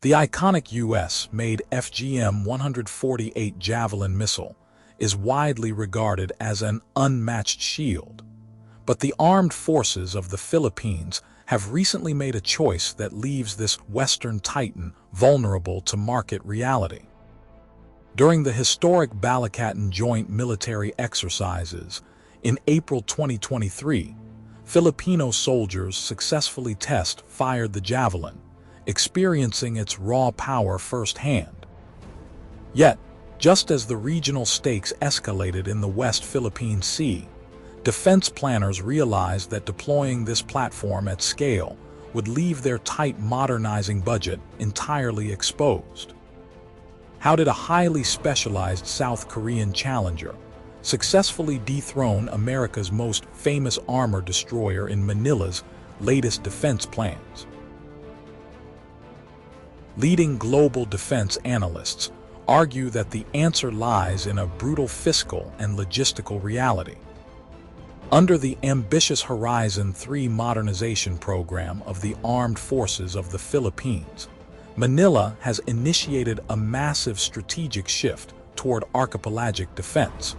The iconic US-made FGM-148 Javelin missile is widely regarded as an unmatched shield, but the armed forces of the Philippines have recently made a choice that leaves this Western titan vulnerable to market reality. During the historic Balikatan joint military exercises in April 2023, Filipino soldiers successfully test-fired the Javelin, experiencing its raw power firsthand. Yet, just as the regional stakes escalated in the West Philippine Sea, defense planners realized that deploying this platform at scale would leave their tight modernizing budget entirely exposed. How did a highly specialized South Korean challenger successfully dethrone America's most famous armor destroyer in Manila's latest defense plans? Leading global defense analysts argue that the answer lies in a brutal fiscal and logistical reality. Under the ambitious Horizon 3 modernization program of the Armed Forces of the Philippines, Manila has initiated a massive strategic shift toward archipelagic defense.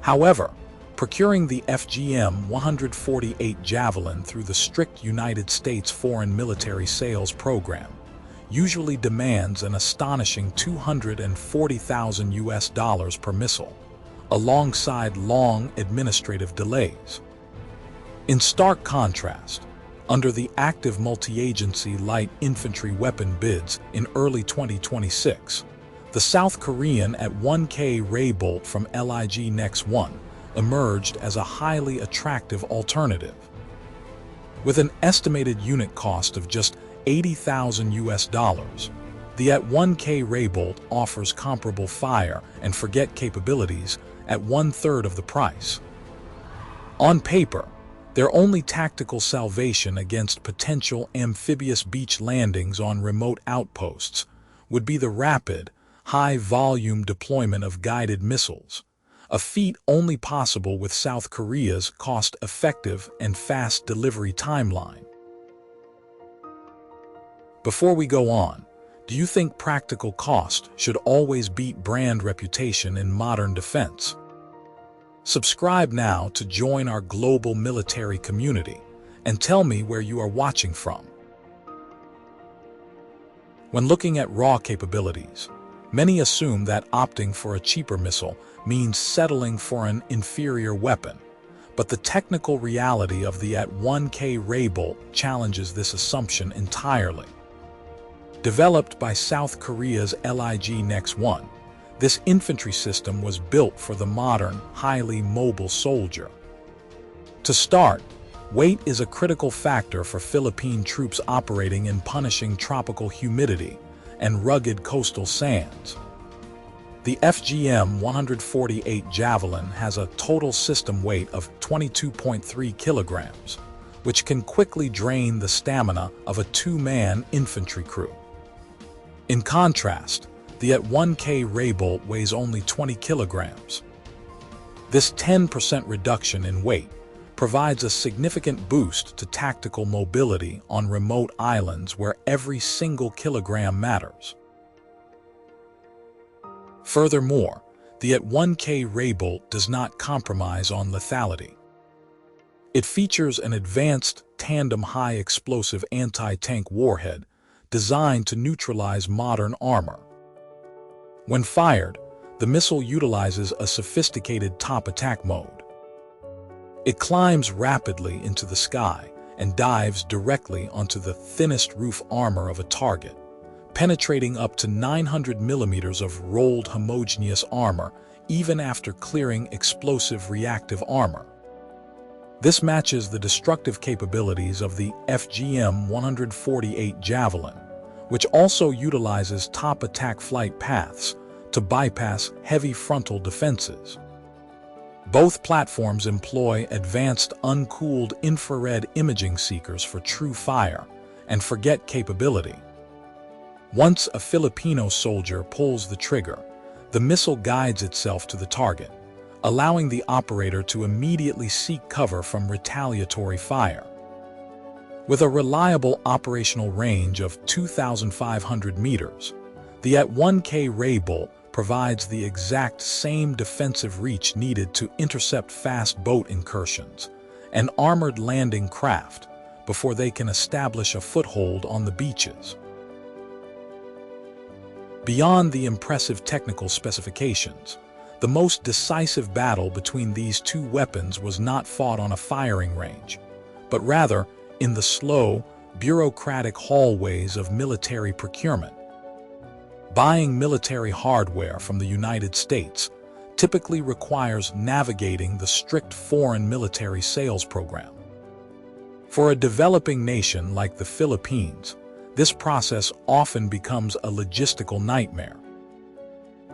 However, procuring the FGM-148 Javelin through the strict United States Foreign Military Sales Program usually demands an astonishing $240,000 per missile, alongside long administrative delays. In stark contrast, under the active multi-agency light infantry weapon bids in early 2026, the South Korean AT-1K Raybolt from LIG Nex1 emerged as a highly attractive alternative. With an estimated unit cost of just $80,000, the AT-1K Raybolt offers comparable fire and forget capabilities at one-third of the price. On paper, their only tactical salvation against potential amphibious beach landings on remote outposts would be the rapid, high-volume deployment of guided missiles, a feat only possible with South Korea's cost-effective and fast delivery timeline. Before we go on, do you think practical cost should always beat brand reputation in modern defense? Subscribe now to join our global military community and tell me where you are watching from. When looking at raw capabilities, many assume that opting for a cheaper missile means settling for an inferior weapon, but the technical reality of the AT-1K Raybolt challenges this assumption entirely. Developed by South Korea's LIG Nex1, this infantry system was built for the modern, highly mobile soldier. To start, weight is a critical factor for Philippine troops operating in punishing tropical humidity and rugged coastal sands. The FGM-148 Javelin has a total system weight of 22.3 kilograms, which can quickly drain the stamina of a two-man infantry crew. In contrast, the AT-1K Raybolt weighs only 20 kilograms. This 10% reduction in weight provides a significant boost to tactical mobility on remote islands where every single kilogram matters. Furthermore, the AT-1K Raybolt does not compromise on lethality. It features an advanced tandem high-explosive anti-tank warhead designed to neutralize modern armor. When fired, the missile utilizes a sophisticated top attack mode. It climbs rapidly into the sky and dives directly onto the thinnest roof armor of a target, penetrating up to 900 millimeters of rolled homogeneous armor even after clearing explosive reactive armor. This matches the destructive capabilities of the FGM-148 Javelin, which also utilizes top attack flight paths to bypass heavy frontal defenses. Both platforms employ advanced uncooled infrared imaging seekers for true fire and forget capability. Once a Filipino soldier pulls the trigger, the missile guides itself to the target, allowing the operator to immediately seek cover from retaliatory fire. With a reliable operational range of 2,500 meters, the AT-1K Raybolt provides the exact same defensive reach needed to intercept fast boat incursions and armored landing craft before they can establish a foothold on the beaches. Beyond the impressive technical specifications, the most decisive battle between these two weapons was not fought on a firing range, but rather in the slow, bureaucratic hallways of military procurement. Buying military hardware from the United States typically requires navigating the strict foreign military sales program. For a developing nation like the Philippines, this process often becomes a logistical nightmare.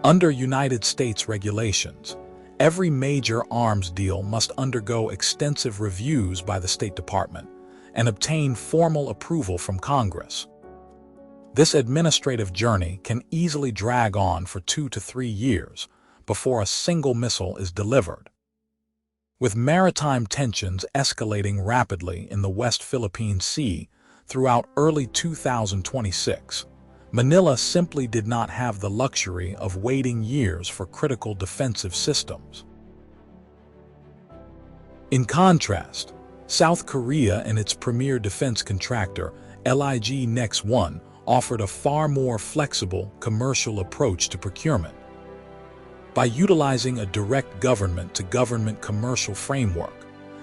Under United States regulations, every major arms deal must undergo extensive reviews by the State Department and obtain formal approval from Congress. This administrative journey can easily drag on for 2 to 3 years before a single missile is delivered. With maritime tensions escalating rapidly in the West Philippine Sea throughout early 2026, Manila simply did not have the luxury of waiting years for critical defensive systems. In contrast, South Korea and its premier defense contractor, LIG Nex1, offered a far more flexible commercial approach to procurement. By utilizing a direct government-to-government commercial framework,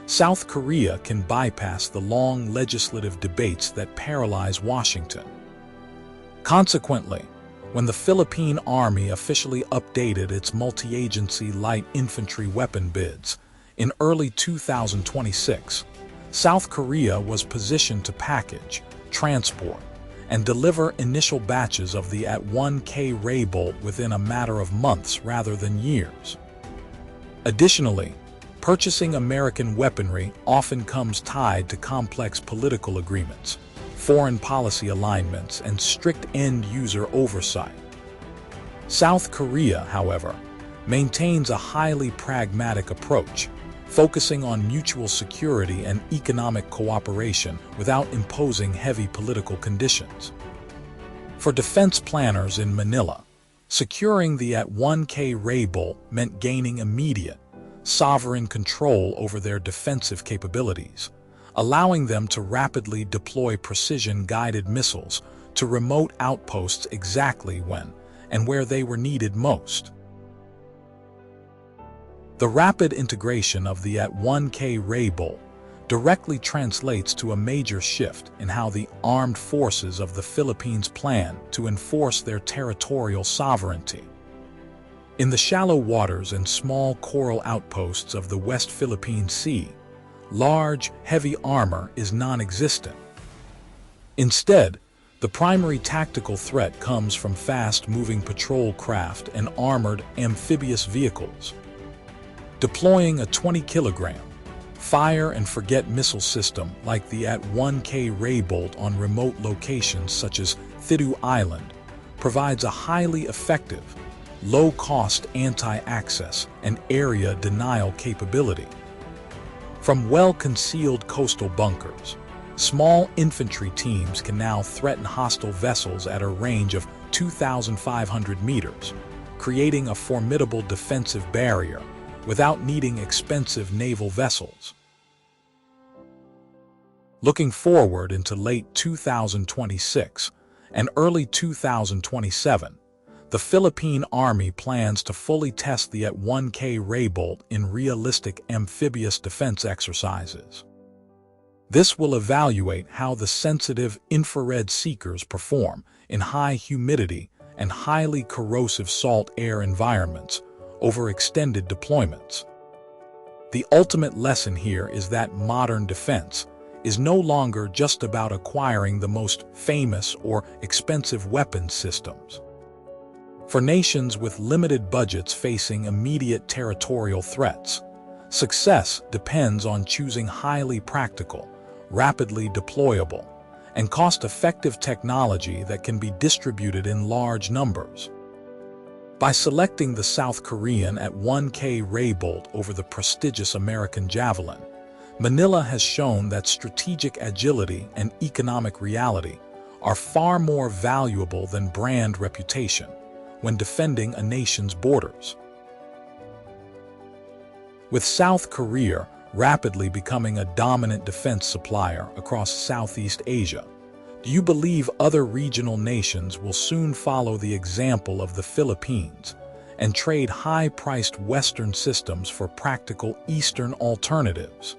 South Korea can bypass the long legislative debates that paralyze Washington. Consequently, when the Philippine Army officially updated its multi-agency light infantry weapon bids in early 2026, South Korea was positioned to package, transport, and deliver initial batches of the AT-1K Raybolt within a matter of months rather than years. Additionally, purchasing American weaponry often comes tied to complex political agreements, foreign policy alignments, and strict end-user oversight. South Korea, however, maintains a highly pragmatic approach, focusing on mutual security and economic cooperation without imposing heavy political conditions. For defense planners in Manila, securing the AT-1K Raybolt meant gaining immediate, sovereign control over their defensive capabilities, allowing them to rapidly deploy precision-guided missiles to remote outposts exactly when and where they were needed most. The rapid integration of the AT-1K Raybolt directly translates to a major shift in how the armed forces of the Philippines plan to enforce their territorial sovereignty. In the shallow waters and small coral outposts of the West Philippine Sea, large, heavy armor is non-existent. Instead, the primary tactical threat comes from fast-moving patrol craft and armored amphibious vehicles. Deploying a 20-kilogram, fire-and-forget missile system like the AT-1K Raybolt on remote locations such as Thidu Island provides a highly effective, low-cost anti-access and area denial capability. From well-concealed coastal bunkers, small infantry teams can now threaten hostile vessels at a range of 2,500 meters, creating a formidable defensive barrier without needing expensive naval vessels. Looking forward into late 2026 and early 2027, the Philippine Army plans to fully test the AT-1K Raybolt in realistic amphibious defense exercises. This will evaluate how the sensitive infrared seekers perform in high humidity and highly corrosive salt air environments over extended deployments. The ultimate lesson here is that modern defense is no longer just about acquiring the most famous or expensive weapons systems. For nations with limited budgets facing immediate territorial threats, success depends on choosing highly practical, rapidly deployable, and cost-effective technology that can be distributed in large numbers. By selecting the South Korean AT-1K Raybolt over the prestigious American Javelin, Manila has shown that strategic agility and economic reality are far more valuable than brand reputation when defending a nation's borders. With South Korea rapidly becoming a dominant defense supplier across Southeast Asia, do you believe other regional nations will soon follow the example of the Philippines and trade high-priced Western systems for practical Eastern alternatives?